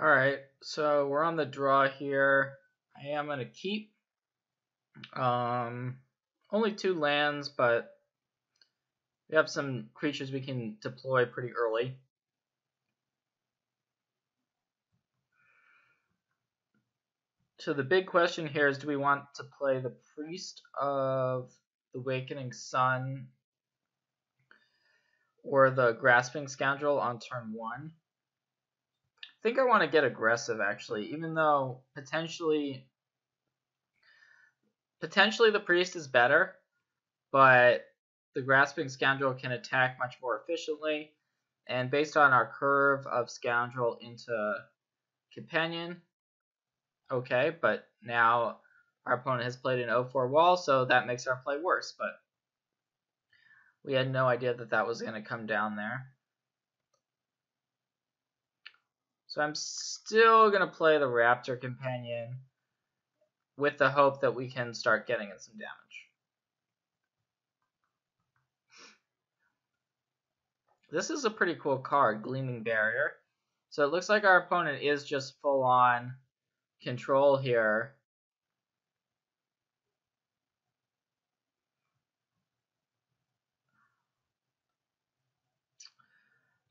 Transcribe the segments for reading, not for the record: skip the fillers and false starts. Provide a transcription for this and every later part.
Alright, so we're on the draw here. I am going to keep only 2 lands, but we have some creatures we can deploy pretty early. So the big question here is, do we want to play the Priest of the Awakening Sun or the Grasping Scoundrel on turn 1? I think I want to get aggressive, actually, even though potentially the Priest is better, but the Grasping Scoundrel can attack much more efficiently, and based on our curve of Scoundrel into Companion, okay, but now our opponent has played an 0-4 wall, so that makes our play worse, but we had no idea that that was going to come down there. So I'm still going to play the Raptor Companion with the hope that we can start getting in some damage. This is a pretty cool card, Gleaming Barrier. So it looks like our opponent is just full on control here.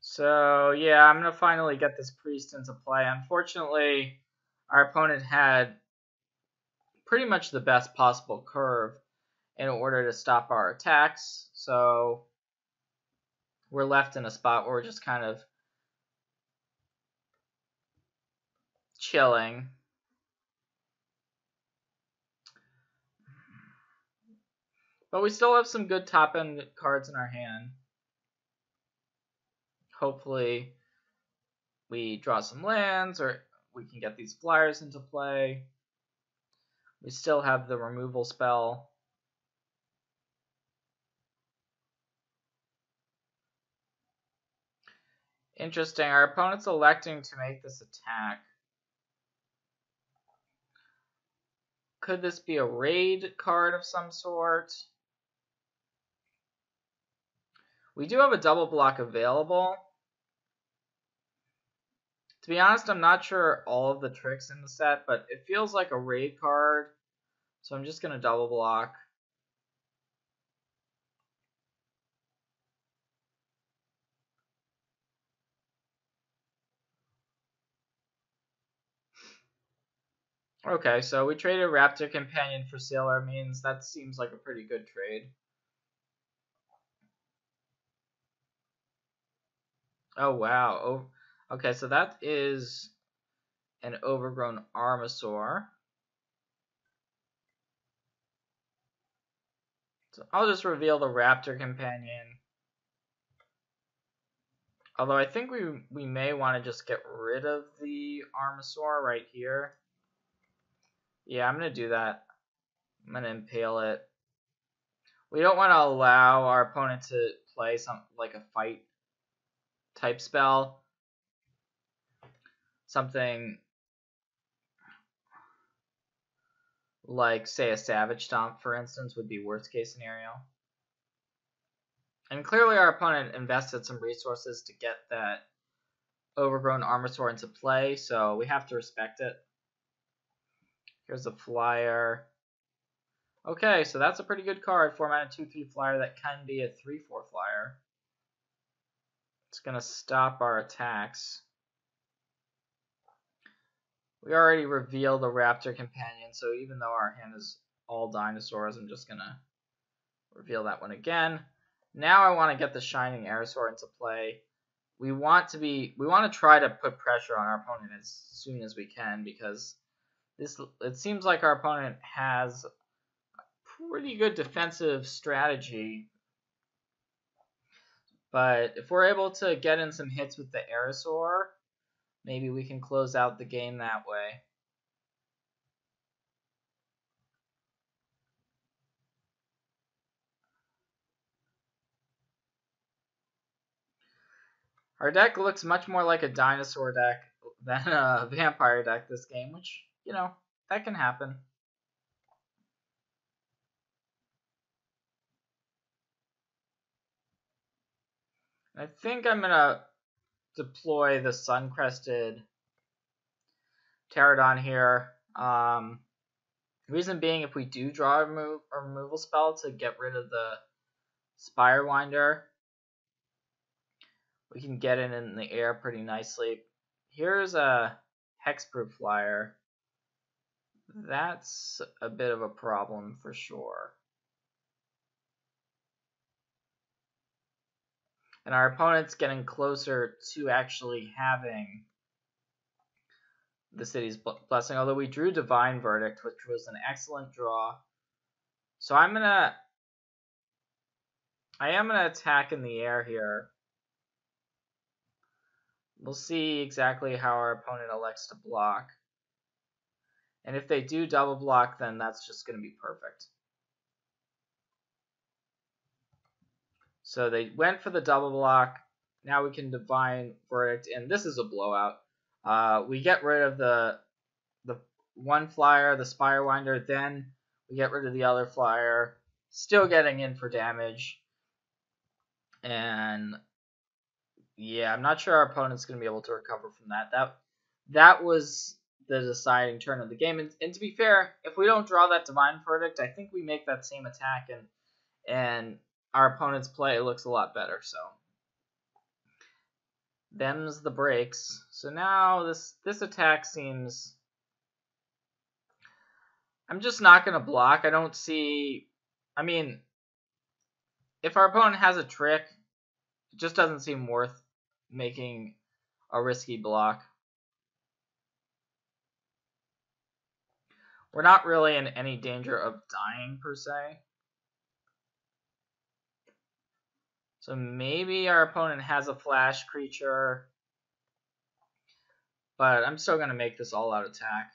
So yeah, I'm going to finally get this Priest into play. Unfortunately, our opponent had pretty much the best possible curve in order to stop our attacks. So we're left in a spot where we're just kind of chilling. But we still have some good top-end cards in our hand. Hopefully we draw some lands, or we can get these flyers into play. We still have the removal spell. Interesting, our opponent's electing to make this attack. Could this be a raid card of some sort? We do have a double block available. To be honest, I'm not sure all of the tricks in the set, but it feels like a raid card. So I'm just going to double block. Okay, so we traded Raptor Companion for Sailor Means. That seems like a pretty good trade. Oh, wow. Oh, okay, so that is an overgrown Armasaur. So I'll just reveal the Raptor Companion. Although I think we may want to just get rid of the Armasaur right here. Yeah, I'm going to do that. I'm going to impale it. We don't want to allow our opponent to play something like a fight type spell. Something like, say, a Savage Stomp, for instance, would be worst case scenario. And clearly our opponent invested some resources to get that overgrown Armasaur into play, so we have to respect it. Here's a flyer. Okay, so that's a pretty good card. 4-mana 2/3 flyer that can be a 3/4 flyer. It's going to stop our attacks. We already revealed the Raptor Companion, so even though our hand is all dinosaurs, I'm just going to reveal that one again. Now I want to get the Shining Aerosaur into play. We want to try to put pressure on our opponent as soon as we can, because it seems like our opponent has a pretty good defensive strategy. But if we're able to get in some hits with the Aerosaur, maybe we can close out the game that way. Our deck looks much more like a dinosaur deck than a vampire deck this game, which, you know, that can happen. I think I'm going to deploy the Sun-Crested Pterodon here. Reason being, if we do draw a removal spell to get rid of the Spirewinder, we can get it in the air pretty nicely. Here's a Hexproof Flyer. That's a bit of a problem for sure. And our opponent's getting closer to actually having the City's Blessing, although we drew Divine Verdict, which was an excellent draw. So I am gonna attack in the air here. We'll see exactly how our opponent elects to block. And if they do double block, then that's just going to be perfect. So they went for the double block. Now we can Divine Verdict, and this is a blowout. We get rid of the one flyer, the Spirewinder, then we get rid of the other flyer, still getting in for damage. And yeah, I'm not sure our opponent's going to be able to recover from that. That was the deciding turn of the game. And to be fair, if we don't draw that Divine Verdict, I think we make that same attack and our opponent's play looks a lot better. So them's the breaks. So now this attack seems... I'm just not going to block. I don't see... I mean, if our opponent has a trick, it just doesn't seem worth making a risky block. We're not really in any danger of dying, per se. So maybe our opponent has a flash creature. But I'm still going to make this all-out attack.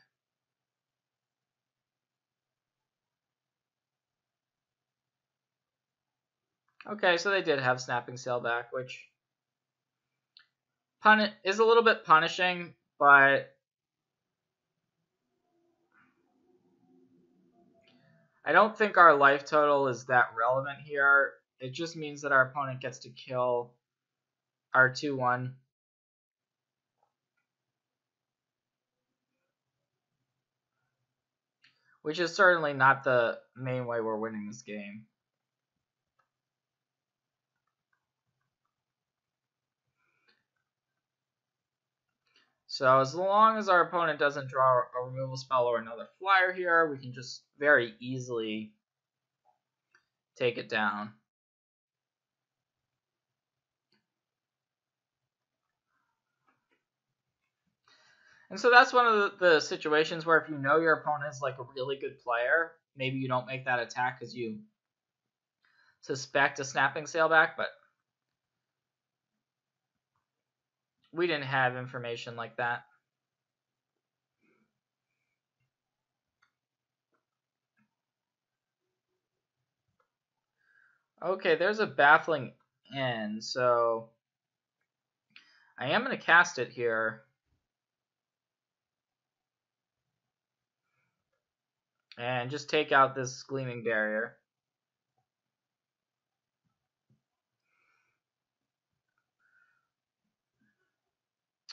Okay, so they did have Snapping Sailback, which is a little bit punishing, but I don't think our life total is that relevant here. It just means that our opponent gets to kill our 2/1. Which is certainly not the main way we're winning this game. So as long as our opponent doesn't draw a removal spell or another flyer here, we can just very easily take it down. And so that's one of the situations where if you know your opponent is like a really good player, maybe you don't make that attack because you suspect a Snapping Sailback, but we didn't have information like that. Okay, there's a Baffling End, so I am going to cast it here. And just take out this Gleaming Barrier.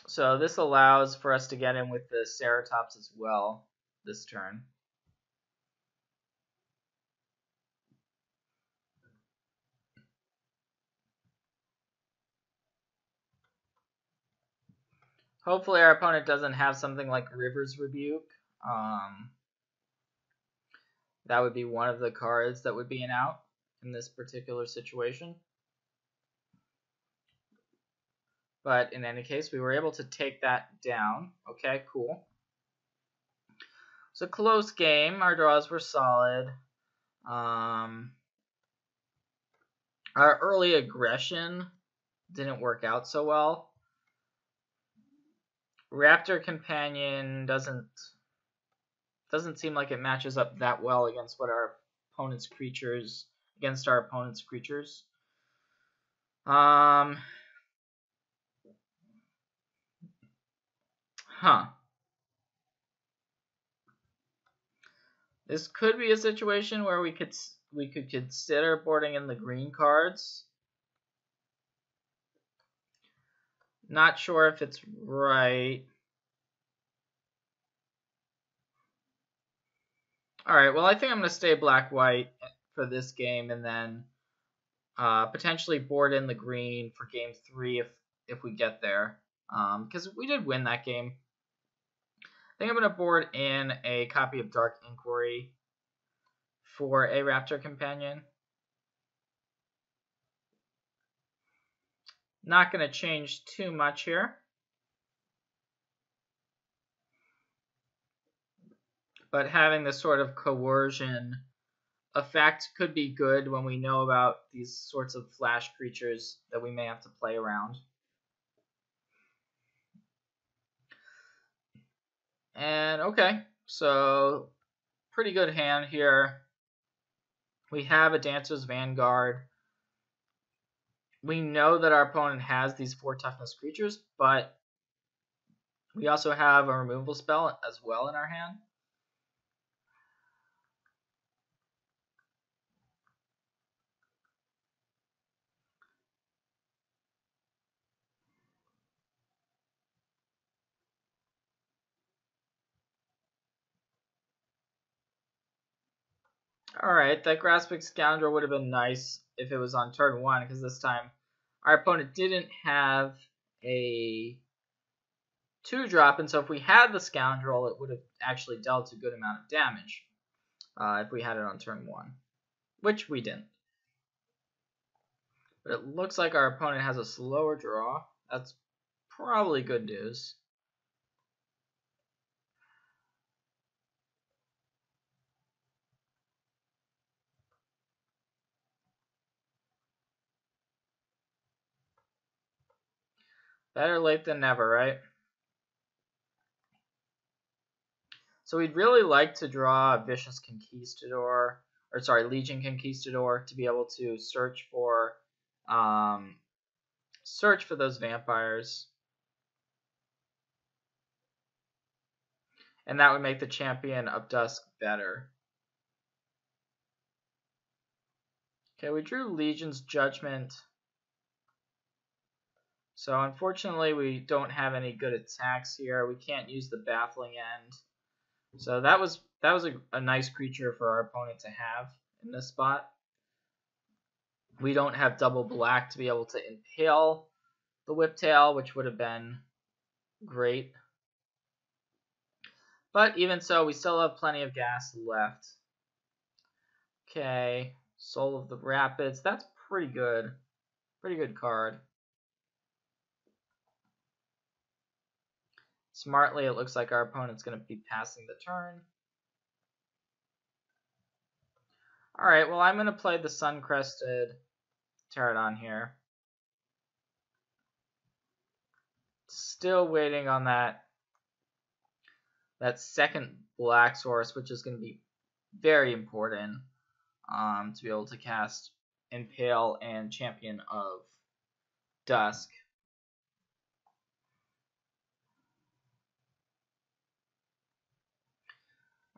So this allows for us to get in with the Ceratops as well this turn. Hopefully our opponent doesn't have something like River's Rebuke. That would be one of the cards that would be an out in this particular situation. But in any case, we were able to take that down. Okay, cool. It's a close game. Our draws were solid. Our early aggression didn't work out so well. Raptor Companion doesn't seem like it matches up that well against what our opponent's creatures This could be a situation where we could consider boarding in the green cards. Not sure if it's right. Alright, well I think I'm going to stay black-white for this game and then potentially board in the green for game 3 if we get there. Because we did win that game. I think I'm going to board in a copy of Dark Inquiry for a Raptor Companion. Not going to change too much here. But having this sort of coercion effect could be good when we know about these sorts of flash creatures that we may have to play around. And okay, so pretty good hand here. We have a Dancer's Vanguard. We know that our opponent has these 4 toughness creatures, but we also have a removal spell as well in our hand. Alright, that Grasping Scoundrel would have been nice if it was on turn 1, because this time our opponent didn't have a 2-drop, and so if we had the Scoundrel, it would have actually dealt a good amount of damage if we had it on turn 1, which we didn't. But it looks like our opponent has a slower draw. That's probably good news. Better late than never, right? So we'd really like to draw a Vicious Conquistador, or sorry, Legion Conquistador, to be able to search for those vampires. And that would make the Champion of Dusk better. Okay, we drew Legion's Judgment. So unfortunately, we don't have any good attacks here. We can't use the Baffling End. So that was a nice creature for our opponent to have in this spot. We don't have double black to be able to impale the Whiptail, which would have been great. But even so, we still have plenty of gas left. Okay, Soul of the Rapids. That's pretty good. Pretty good card. Smartly, it looks like our opponent's going to be passing the turn. Alright, well, I'm going to play the Sun-Crested Pterodon here. Still waiting on that second black source, which is going to be very important to be able to cast Impale and Champion of Dusk.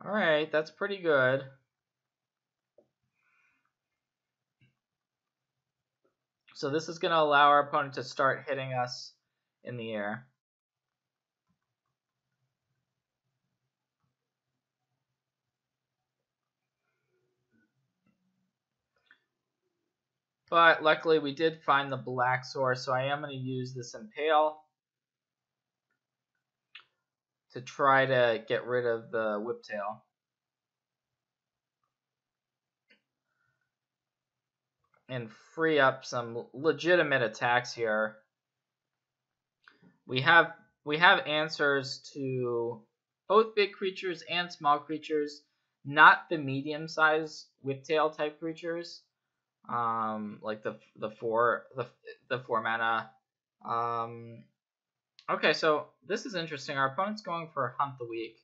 Alright, that's pretty good. So this is going to allow our opponent to start hitting us in the air. But luckily we did find the black source, so I am going to use this Impale to try to get rid of the Whiptail. And free up some legitimate attacks here. We have answers to both big creatures and small creatures, not the medium-sized Whiptail type creatures, like the four mana. Okay, so this is interesting. Our opponent's going for Hunt the Weak.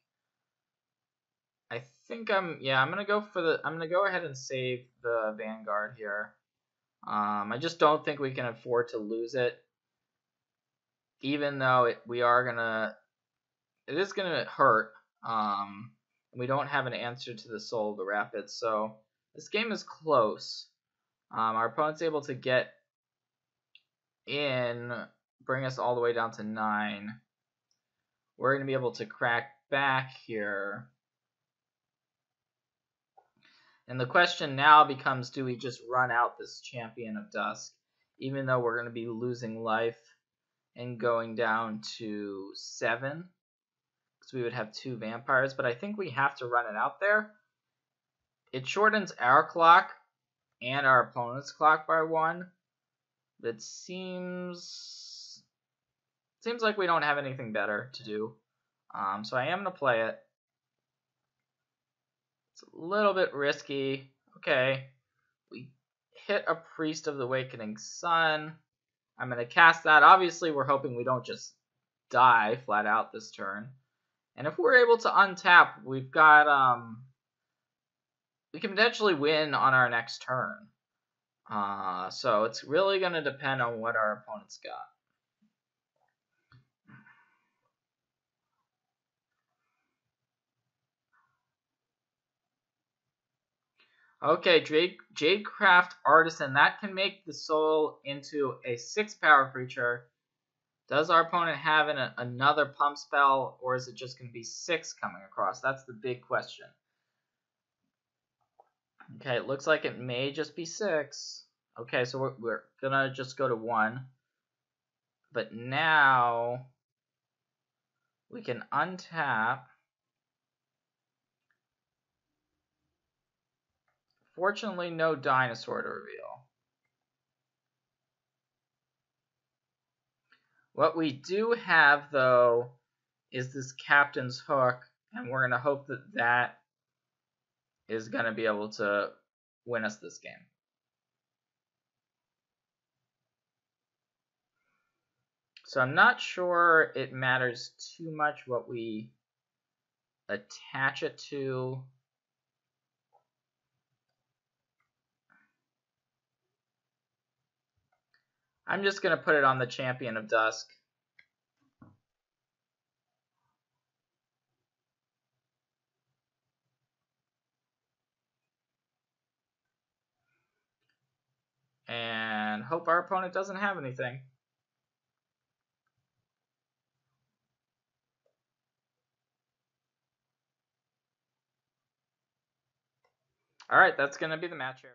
I think I'm gonna go ahead and save the Vanguard here. I just don't think we can afford to lose it, even though it is gonna hurt. We don't have an answer to the Soul of the Rapids, so this game is close. Our opponent's able to get in, bring us all the way down to 9. We're gonna be able to crack back here. And the question now becomes, do we just run out this Champion of Dusk, even though we're going to be losing life and going down to 7? Because we would have 2 vampires, but I think we have to run it out there. It shortens our clock and our opponent's clock by 1. It seems like we don't have anything better to do. So I am going to play it. It's a little bit risky. Okay. We hit a Priest of the Awakening Sun. I'm going to cast that. Obviously, we're hoping we don't just die flat out this turn. And if we're able to untap, we've got, we can potentially win on our next turn. So it's really going to depend on what our opponent's got. Okay, Jadecraft Artisan. That can make the soul into a 6-power creature. Does our opponent have another pump spell, or is it just going to be 6 coming across? That's the big question. Okay, it looks like it may just be 6. Okay, so we're going to just go to 1. But now we can untap. Fortunately, no dinosaur to reveal. What we do have, though, is this Captain's Hook, and we're going to hope that that is going to be able to win us this game. So I'm not sure it matters too much what we attach it to. I'm just going to put it on the Champion of Dusk. And hope our opponent doesn't have anything. Alright, that's going to be the match here.